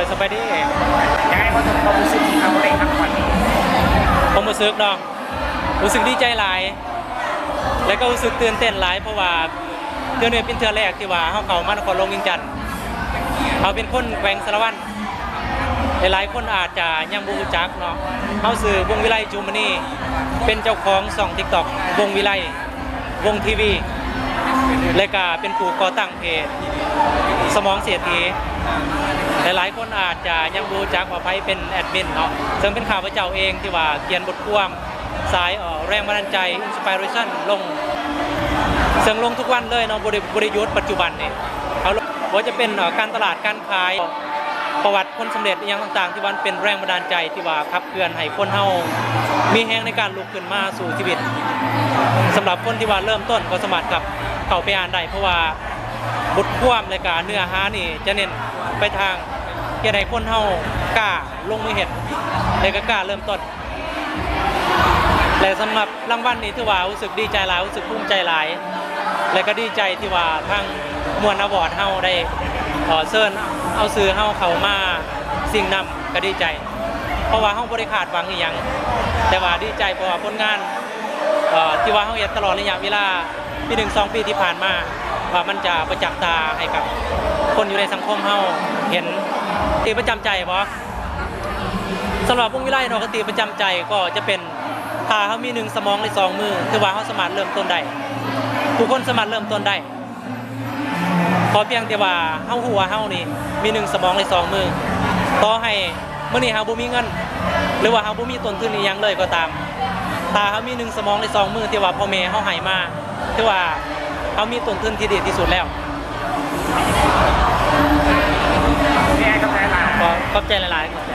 สบายดียังไงก็ถึงความรู้สึกที่เขาได้ทำวันนี้ผมรู้สึกเนาะรู้สึกดีใจหลายและก็รู้สึกตื่นเต้นหลายเพราะว่าเทื่อนี้เป็นเทื่อแรกที่ว่าเขามานครหลวงเวียงจันทน์เขาเป็นคนแขวงสารวัตรหลายคนอาจจะยังบ่รู้จักเนาะเขาสื่อวงวิไลจูมานีเป็นเจ้าของช่อง TikTok วงวิไลวงทีวีและก็เป็นผู้ก่อตั้งเพจสมองเสียทีหลายๆคนอาจจะยังรู้จักว่าไผเป็นแอดมินเนาะซึ่งเป็นข่าวพระเจ้าเองที่ว่าเขียนบทความสายแรงบันดาลใจ Inspiration ลงซึ่งลงทุกวันเลยเนาะบริยุทธ์ปัจจุบันนี่เขาว่าจะเป็นการตลาดการขายประวัติคนสำเร็จอย่างต่างๆที่วันเป็นแรงบันดาลใจที่ว่าขับเคลื่อนให้คนเฮามีแรงในการลุกขึ้นมาสู่ชีวิตสำหรับคนที่ว่าเริ่มต้นก็สามารถกับเข้าไปอ่านได้เพราะว่าบทความและการเนื้อหานี่จะเน้นไปทางเฮ็ดให้คนเฮากล้าลงมือเฮ็ดและก็กล้าเริ่มต้นและสำหรับรางวัลนี้ถือว่ารู้สึกดีใจหลายรู้สึกภูมิใจหลายและก็ดีใจที่ว่าทางมวลอวอร์ดเฮาได้เชิญเอาซื้อเฮาเข้ามาสิ่งนำก็ดีใจเพราะว่าเฮาบ่ได้คาดหวังอีหยังแต่ว่าดีใจเพราะว่าผลงานที่ว่าเฮาเฮ็ดตลอดระยะเวลาปี1-2 ปีที่ผ่านมาว่ามันจะประจักษ์ตาให้กับคนอยู่ในสังคมเฮาเห็นตีประจำใจบ่สำหรับวงวิไลเนาะก็ตีประจำใจก็จะเป็นถ้าเฮามี1สมองใน2มือถือว่าเฮาสามารถเริ่มต้นได้ทุกคนสามารถเริ่มต้นได้ขอเพียงแต่ว่าเฮาฮู้ว่าเฮานี่มี1สมองใน2มือต่อให้มื้อนี้เฮาบ่มีเงินหรือว่าเฮาบ่มีต้นทุนอีหยังเลยก็ตามถ้าเฮามี1สมองใน2มือที่ว่าพ่อแม่เฮาให้มาถือว่าเฮามีต้นทุนที่ดีที่สุดแล้วขอบใจหลายขอบใจหลายๆ